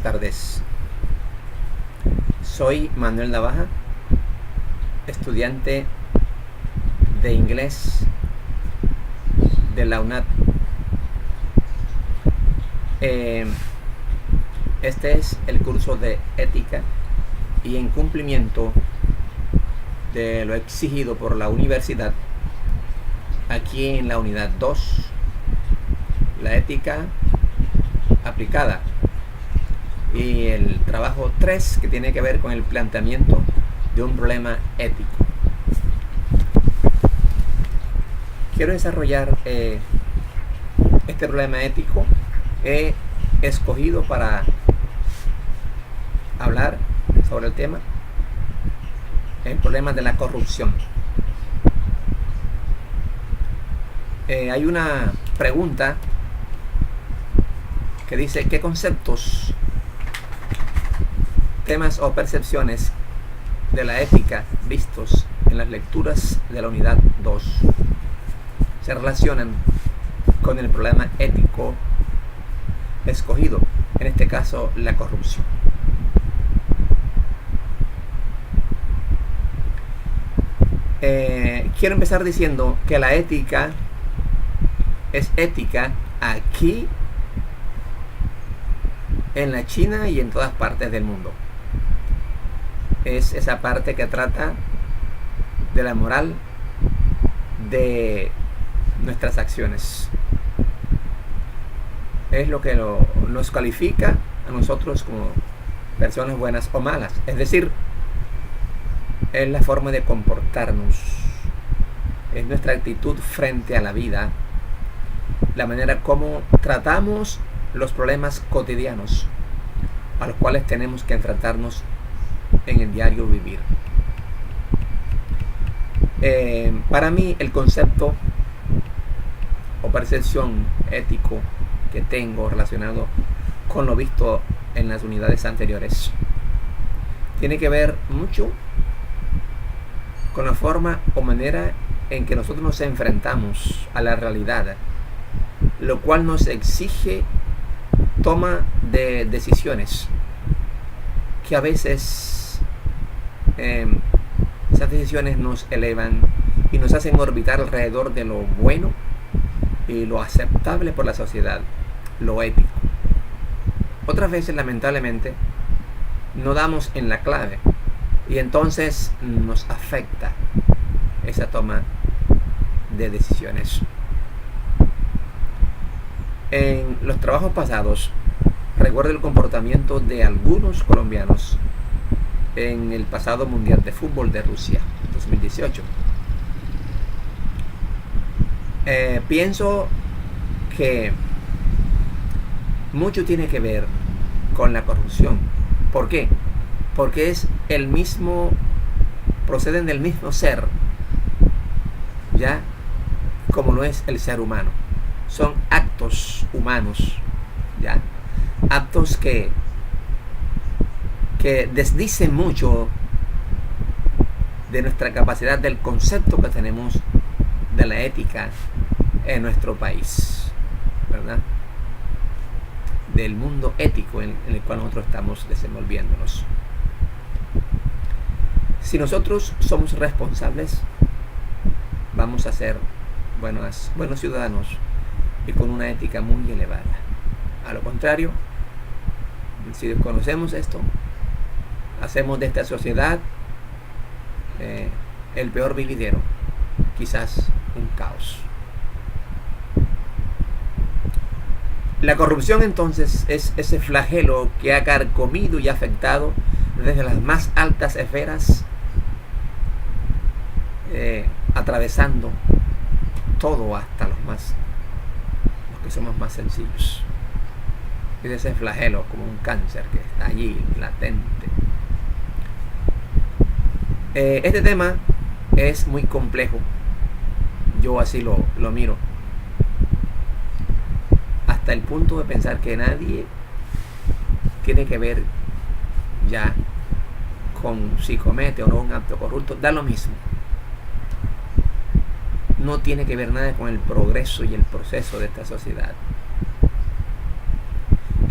tardes. Soy Manuel Navaja, estudiante de inglés de la UNAD. Este es el curso de ética y en cumplimiento de lo exigido por la universidad, aquí en la unidad 2, la ética aplicada, y el trabajo 3, que tiene que ver con el planteamiento de un problema ético. Quiero desarrollar este problema ético. He escogido para hablar sobre el tema el problema de la corrupción. Hay una pregunta que dice: ¿qué conceptos, temas o percepciones de la ética vistos en las lecturas de la unidad 2 se relacionan con el problema ético escogido, en este caso la corrupción? Quiero empezar diciendo que la ética es ética aquí, en la China y en todas partes del mundo. Es esa parte que trata de la moral de nuestras acciones. Es lo que nos califica a nosotros como personas buenas o malas. Es decir, es la forma de comportarnos, es nuestra actitud frente a la vida, la manera como tratamos los problemas cotidianos a los cuales tenemos que enfrentarnos en el diario vivir. Para mí, el concepto o percepción ético que tengo relacionado con lo visto en las unidades anteriores tiene que ver mucho con la forma o manera en que nosotros nos enfrentamos a la realidad, lo cual nos exige toma de decisiones que a veces esas decisiones nos elevan y nos hacen orbitar alrededor de lo bueno y lo aceptable por la sociedad, lo ético. Otras veces, lamentablemente, no damos en la clave y entonces nos afecta esa toma de decisiones. En los trabajos pasados, recuerdo el comportamiento de algunos colombianos en el pasado Mundial de Fútbol de Rusia 2018. Pienso que mucho tiene que ver con la corrupción. ¿Por qué? Porque es el mismo, proceden del mismo ser, ya, como lo es el ser humano. Son actos humanos, ya, actos que desdicen mucho de nuestra capacidad, del concepto que tenemos de la ética en nuestro país, ¿verdad? Del mundo ético en el cual nosotros estamos desenvolviéndonos. Si nosotros somos responsables, vamos a ser buenos ciudadanos y con una ética muy elevada. A lo contrario, si desconocemos esto, hacemos de esta sociedad el peor vividero, quizás un caos. La corrupción, entonces, es ese flagelo que ha carcomido y afectado desde las más altas esferas, atravesando todo hasta los que somos más sencillos. Es ese flagelo como un cáncer que está allí latente. Este tema es muy complejo. Yo así lo miro, hasta el punto de pensar que nadie tiene que ver ya con si comete o no un acto corrupto, da lo mismo. No tiene que ver nada con el progreso y el proceso de esta sociedad.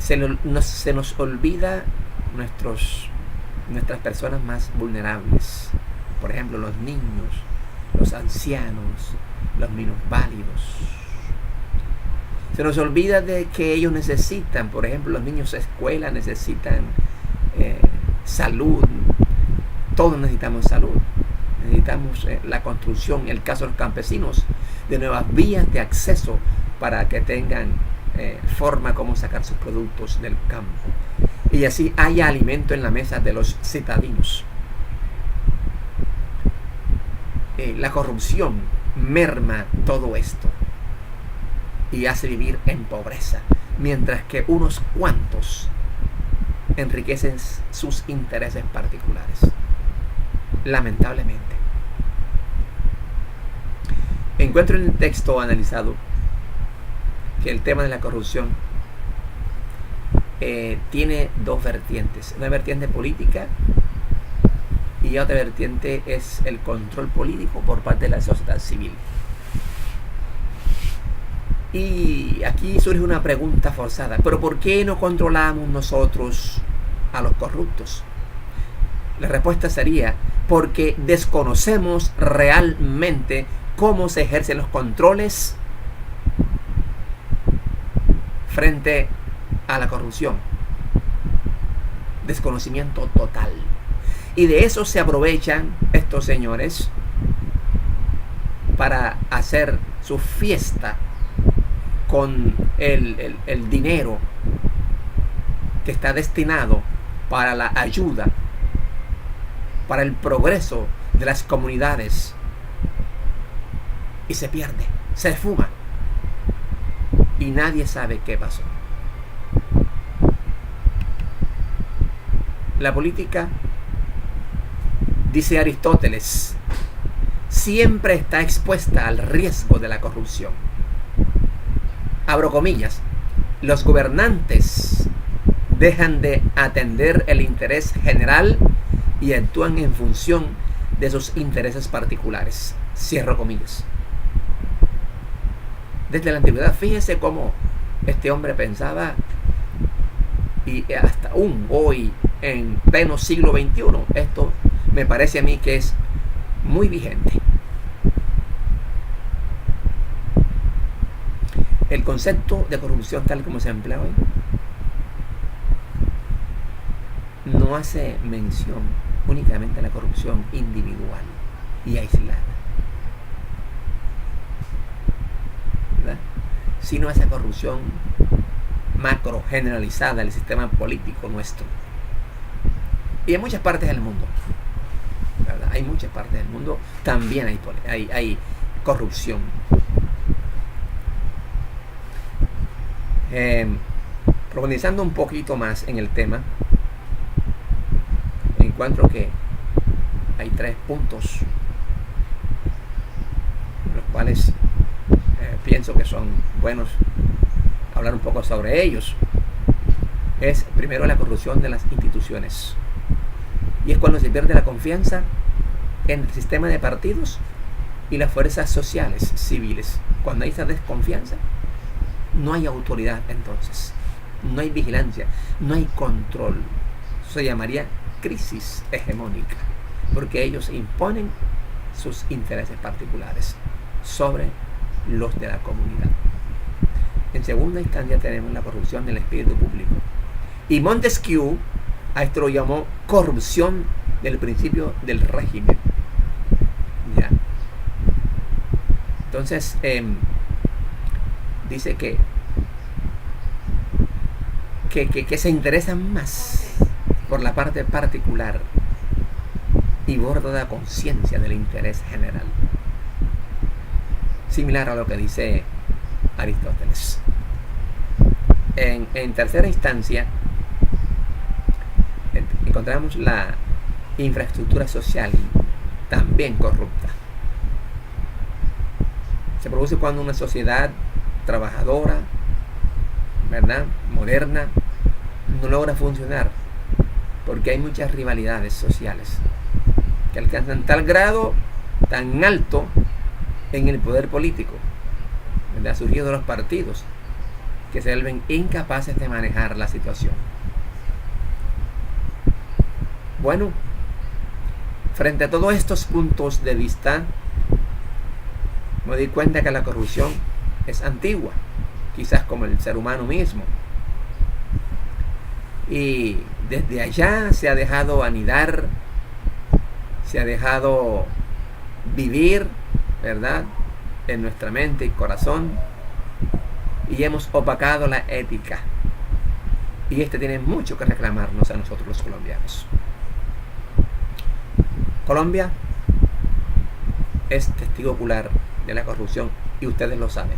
se nos olvida nuestras personas más vulnerables. Por ejemplo, los niños, los ancianos, los minusválidos. Se nos olvida de que ellos necesitan, por ejemplo, los niños de escuela necesitan salud. Todos necesitamos salud. Necesitamos la construcción, el caso de los campesinos, de nuevas vías de acceso para que tengan forma como sacar sus productos del campo. Y así haya alimento en la mesa de los citadinos. La corrupción merma todo esto y hace vivir en pobreza, mientras que unos cuantos enriquecen sus intereses particulares. Lamentablemente. Encuentro en el texto analizado que el tema de la corrupción tiene dos vertientes. Una vertiente política y otra vertiente es el control político por parte de la sociedad civil. Y aquí surge una pregunta forzada. ¿Pero por qué no controlamos nosotros a los corruptos? La respuesta sería porque desconocemos realmente cómo se ejercen los controles frente a la corrupción. Desconocimiento total. Y de eso se aprovechan estos señores para hacer su fiesta con el dinero que está destinado para la ayuda, para el progreso de las comunidades, y se pierde, se esfuma y nadie sabe qué pasó. La política, dice Aristóteles, siempre está expuesta al riesgo de la corrupción. Abro comillas, los gobernantes dejan de atender el interés general y actúan en función de sus intereses particulares. Cierro comillas. Desde la antigüedad, fíjese cómo este hombre pensaba, y hasta aún hoy, en pleno siglo XXI, esto me parece a mí que es muy vigente. El concepto de corrupción tal como se emplea hoy no hace mención únicamente a la corrupción individual y aislada, ¿verdad? Sino a esa corrupción macro generalizada del sistema político nuestro. Y en muchas partes del mundo, ¿verdad? Hay muchas partes del mundo, también hay corrupción. Profundizando un poquito más en el tema, encuentro que hay 3 puntos los cuales pienso que son buenos hablar un poco sobre ellos. Es primero la corrupción de las instituciones, y es cuando se pierde la confianza en el sistema de partidos y las fuerzas sociales civiles. Cuando hay esa desconfianza, no hay autoridad, entonces no hay vigilancia, no hay control. Eso se llamaría crisis hegemónica, porque ellos imponen sus intereses particulares sobre los de la comunidad. En segunda instancia tenemos la corrupción del espíritu público, y Montesquieu a esto lo llamó corrupción del principio del régimen. ¿Ya? Entonces dice que se interesan más por la parte particular y borda la conciencia del interés general. Similar a lo que dice Aristóteles. En tercera instancia, encontramos la infraestructura social también corrupta. Se produce cuando una sociedad trabajadora, ¿verdad?, moderna, no logra funcionar porque hay muchas rivalidades sociales que alcanzan tal grado, tan alto en el poder político, ¿verdad?, surgido de los partidos, que se vuelven incapaces de manejar la situación. Bueno, frente a todos estos puntos de vista, me di cuenta que la corrupción es antigua, quizás como el ser humano mismo. Y desde allá se ha dejado anidar, se ha dejado vivir, ¿verdad?, en nuestra mente y corazón, y hemos opacado la ética. Y tiene mucho que reclamarnos a nosotros los colombianos. Colombia es testigo ocular de la corrupción y ustedes lo saben.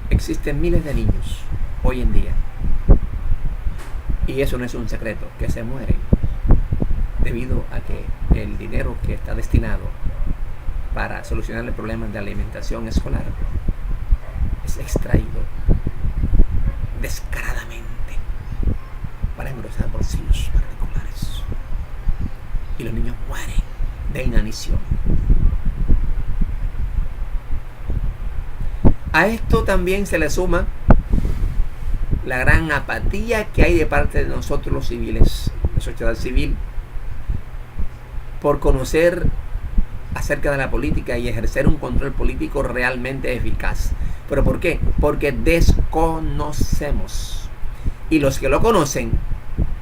Existen miles de niños hoy en día, y eso no es un secreto, que se mueren debido a que el dinero que está destinado para solucionar el problema de alimentación escolar es extraído descaradamente para engrosar bolsillos particulares, y los niños mueren de inanición. A esto también se le suma la gran apatía que hay de parte de nosotros los civiles, la sociedad civil, por conocer acerca de la política y ejercer un control político realmente eficaz. ¿Pero por qué? Porque desconocemos. Y los que lo conocen,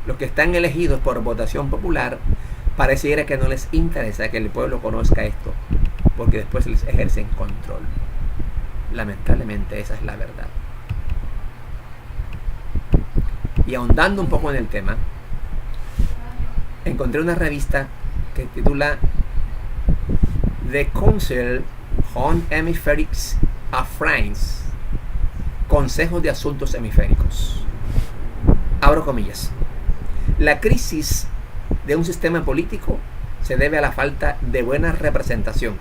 los que están elegidos por votación popular, pareciera que no les interesa que el pueblo conozca esto, porque después les ejercen control. Lamentablemente esa es la verdad. Y ahondando un poco en el tema, encontré una revista que titula The Council on Hemispheric Affairs, Consejos de Asuntos Hemisféricos. Abro comillas. La crisis de un sistema político se debe a la falta de buena representación.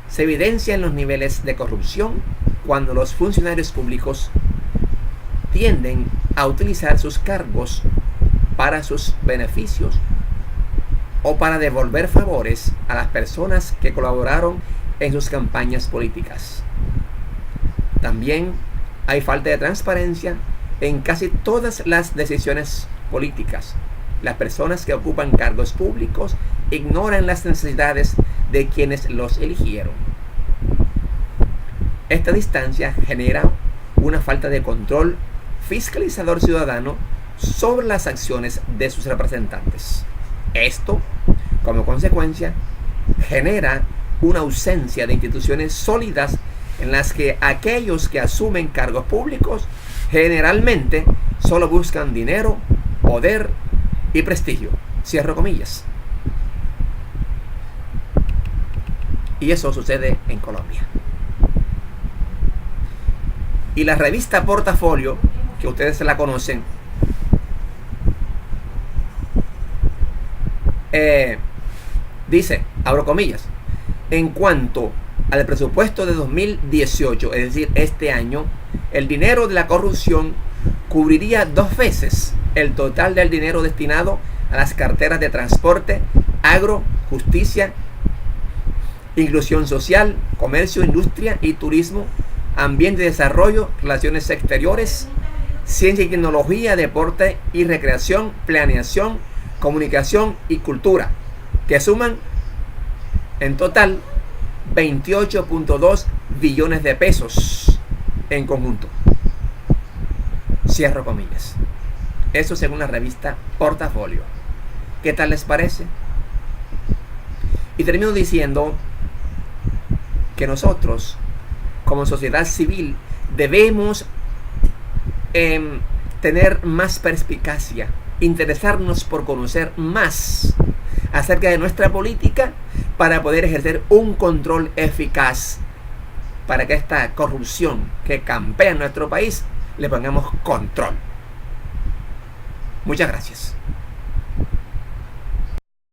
Se evidencia en los niveles de corrupción cuando los funcionarios públicos tienden a utilizar sus cargos para sus beneficios o para devolver favores a las personas que colaboraron en sus campañas políticas. También hay falta de transparencia en casi todas las decisiones políticas. Las personas que ocupan cargos públicos ignoran las necesidades de quienes los eligieron. Esta distancia genera una falta de control fiscalizador ciudadano sobre las acciones de sus representantes. Esto, como consecuencia, genera una ausencia de instituciones sólidas en las que aquellos que asumen cargos públicos generalmente solo buscan dinero, poder y prestigio. Cierro comillas. Y eso sucede en Colombia. Y la revista Portafolio, que ustedes la conocen, dice, abro comillas, en cuanto al presupuesto de 2018, es decir, este año, el dinero de la corrupción cubriría 2 veces el total del dinero destinado a las carteras de transporte, agro, justicia, inclusión social, comercio, industria y turismo, ambiente y desarrollo, relaciones exteriores, ciencia y tecnología, deporte y recreación, planeación, comunicación y cultura, que suman en total 28.2 billones de pesos en conjunto. Cierro comillas. Eso según la revista Portafolio. ¿Qué tal les parece? Y termino diciendo que nosotros, como sociedad civil, debemos tener más perspicacia, interesarnos por conocer más acerca de nuestra política para poder ejercer un control eficaz, para que esta corrupción que campea en nuestro país le pongamos control. Muchas gracias.